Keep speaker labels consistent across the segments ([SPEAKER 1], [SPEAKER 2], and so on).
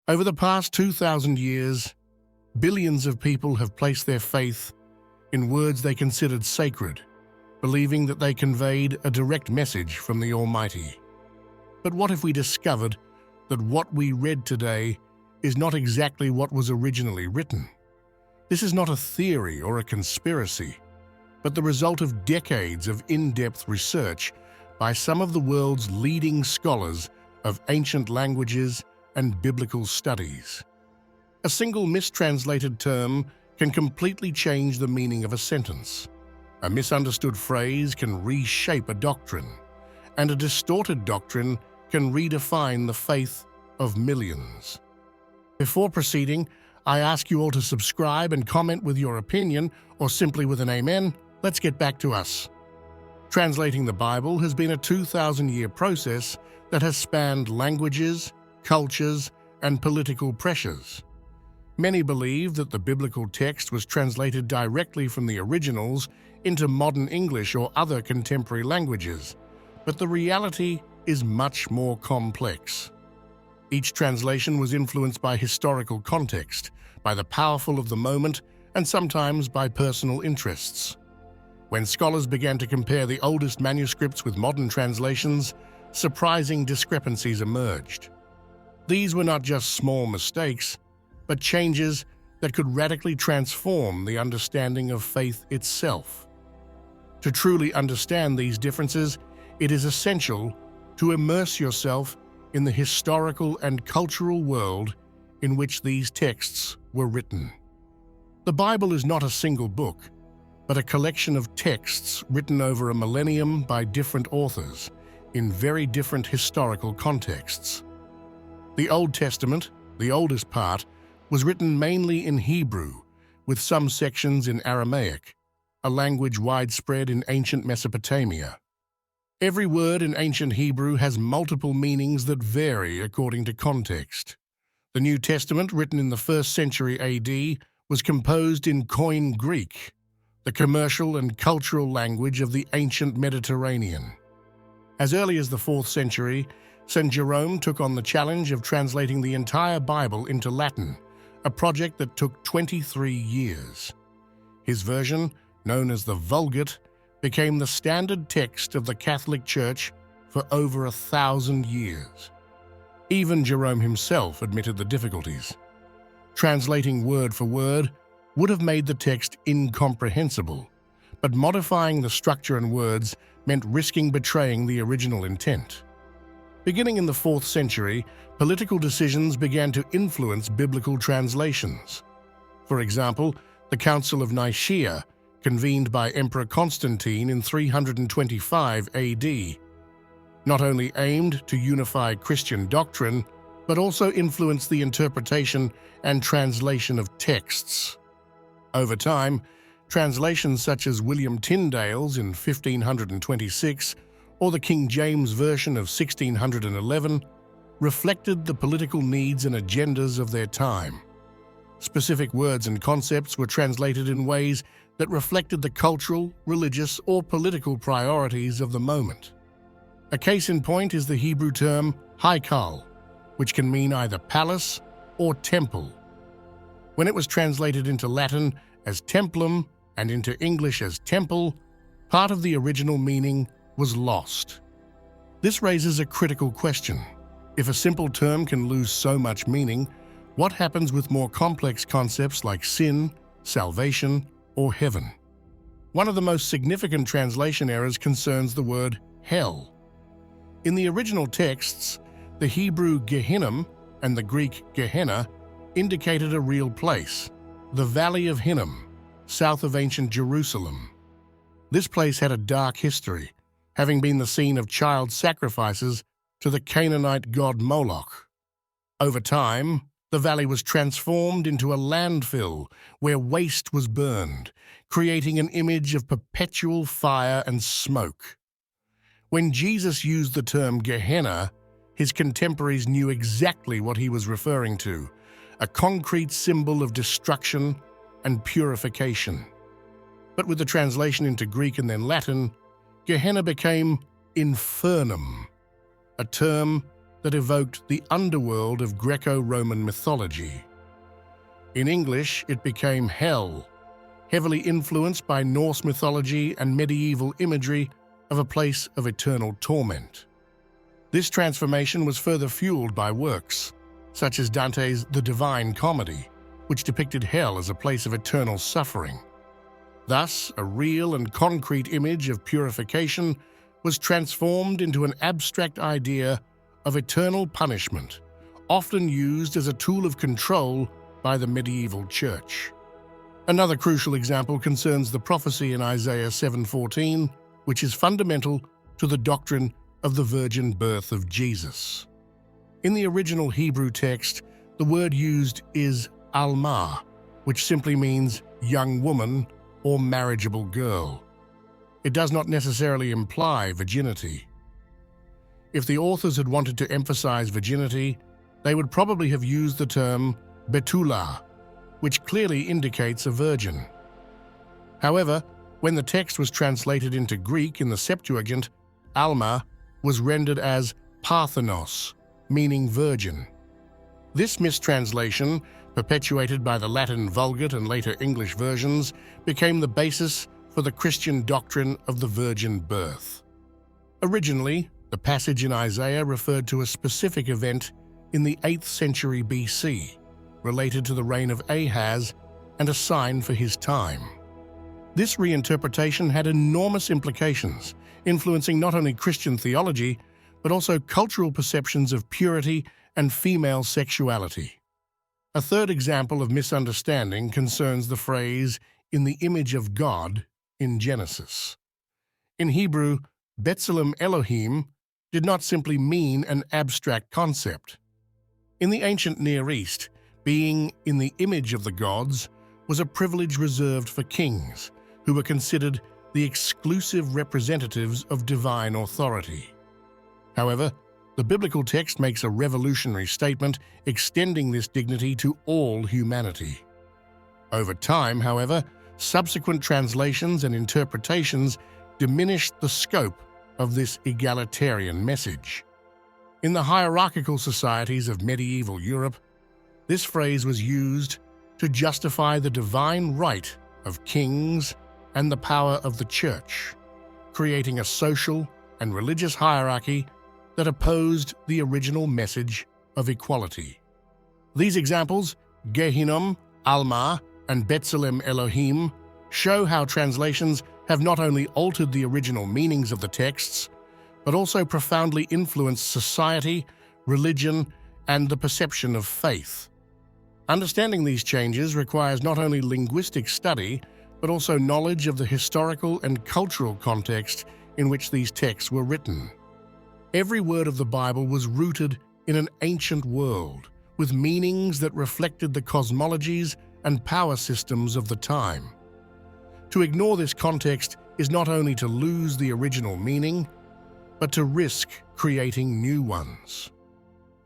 [SPEAKER 1] Over the past 2,000 years, billions of people have placed their faith in words they considered sacred, believing that they conveyed a direct message from the Almighty. But what if we discovered that what we read today is not exactly what was originally written? This is not a theory or a conspiracy, but the result of decades of in-depth research by some of the world's leading scholars of ancient languages and biblical studies. A single mistranslated term can completely change the meaning of a sentence. A misunderstood phrase can reshape a doctrine, and a distorted doctrine can redefine the faith of millions. Before proceeding, I ask you all to subscribe and comment with your opinion, or simply with an amen. Let's get back to us. Translating the Bible has been a 2,000-year process that has spanned languages, cultures, and political pressures. Many believe that the biblical text was translated directly from the originals into modern English or other contemporary languages, but the reality is much more complex. Each translation was influenced by historical context, by the powerful of the moment, and sometimes by personal interests. When scholars began to compare the oldest manuscripts with modern translations, surprising discrepancies emerged. These were not just small mistakes, but changes that could radically transform the understanding of faith itself. To truly understand these differences, it is essential to immerse yourself in the historical and cultural world in which these texts were written. The Bible is not a single book, but a collection of texts written over a millennium by different authors in very different historical contexts. The Old Testament, the oldest part, was written mainly in Hebrew, with some sections in Aramaic, a language widespread in ancient Mesopotamia. Every word in ancient Hebrew has multiple meanings that vary according to context. The New Testament, written in the 1st century AD, was composed in Koine Greek, the commercial and cultural language of the ancient Mediterranean. As early as the 4th century, St. Jerome took on the challenge of translating the entire Bible into Latin, a project that took 23 years. His version, known as the Vulgate, became the standard text of the Catholic Church for over 1,000 years. Even Jerome himself admitted the difficulties. Translating word for word would have made the text incomprehensible, but modifying the structure and words meant risking betraying the original intent. Beginning in the 4th century, political decisions began to influence biblical translations. For example, the Council of Nicaea, convened by Emperor Constantine in 325 AD, not only aimed to unify Christian doctrine, but also influenced the interpretation and translation of texts. Over time, translations such as William Tyndale's in 1526 or the King James Version of 1611 reflected the political needs and agendas of their time. Specific words and concepts were translated in ways that reflected the cultural, religious, or political priorities of the moment. A case in point is the Hebrew term haikal, which can mean either palace or temple. When it was translated into Latin as templum and into English as temple, part of the original meaning was lost. This raises a critical question. If a simple term can lose so much meaning, what happens with more complex concepts like sin, salvation, or heaven? One of the most significant translation errors concerns the word hell. In the original texts, the Hebrew Gehinnom and the Greek Gehenna indicated a real place, the Valley of Hinnom, south of ancient Jerusalem. This place had a dark history, having been the scene of child sacrifices to the Canaanite god Moloch. Over time, the valley was transformed into a landfill where waste was burned, creating an image of perpetual fire and smoke. When Jesus used the term Gehenna, his contemporaries knew exactly what he was referring to, a concrete symbol of destruction and purification. But with the translation into Greek and then Latin, Gehenna became infernum, a term that evoked the underworld of Greco-Roman mythology. In English, it became hell, heavily influenced by Norse mythology and medieval imagery of a place of eternal torment. This transformation was further fueled by works, such as Dante's The Divine Comedy, which depicted hell as a place of eternal suffering. Thus, a real and concrete image of purification was transformed into an abstract idea of eternal punishment, often used as a tool of control by the medieval church. Another crucial example concerns the prophecy in Isaiah 7:14, which is fundamental to the doctrine of the virgin birth of Jesus. In the original Hebrew text, the word used is alma, which simply means young woman or marriageable girl. It does not necessarily imply virginity. If the authors had wanted to emphasize virginity, they would probably have used the term betula, which clearly indicates a virgin. However, when the text was translated into Greek in the Septuagint, alma was rendered as parthenos, meaning virgin. This mistranslation, perpetuated by the Latin Vulgate and later English versions, became the basis for the Christian doctrine of the virgin birth. Originally, the passage in Isaiah referred to a specific event in the 8th century BC, related to the reign of Ahaz and a sign for his time. This reinterpretation had enormous implications, influencing not only Christian theology, but also cultural perceptions of purity and female sexuality. A third example of misunderstanding concerns the phrase, "in the image of God," in Genesis. In Hebrew, B'Tselem Elohim did not simply mean an abstract concept. In the ancient Near East, being in the image of the gods was a privilege reserved for kings, who were considered the exclusive representatives of divine authority. However, the biblical text makes a revolutionary statement extending this dignity to all humanity. Over time, however, subsequent translations and interpretations diminished the scope of this egalitarian message. In the hierarchical societies of medieval Europe, this phrase was used to justify the divine right of kings and the power of the church, creating a social and religious hierarchy that opposed the original message of equality. These examples, Gehinnom, Alma, and B'Tselem Elohim, show how translations have not only altered the original meanings of the texts, but also profoundly influenced society, religion, and the perception of faith. Understanding these changes requires not only linguistic study, but also knowledge of the historical and cultural context in which these texts were written. Every word of the Bible was rooted in an ancient world, with meanings that reflected the cosmologies and power systems of the time. To ignore this context is not only to lose the original meaning, but to risk creating new ones.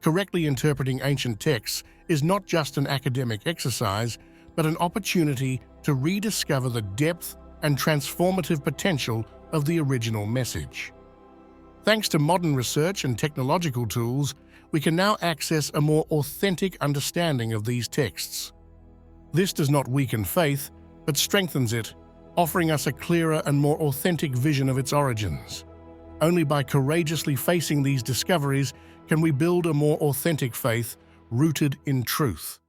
[SPEAKER 1] Correctly interpreting ancient texts is not just an academic exercise, but an opportunity to rediscover the depth and transformative potential of the original message. Thanks to modern research and technological tools, we can now access a more authentic understanding of these texts. This does not weaken faith, but strengthens it, offering us a clearer and more authentic vision of its origins. Only by courageously facing these discoveries can we build a more authentic faith rooted in truth.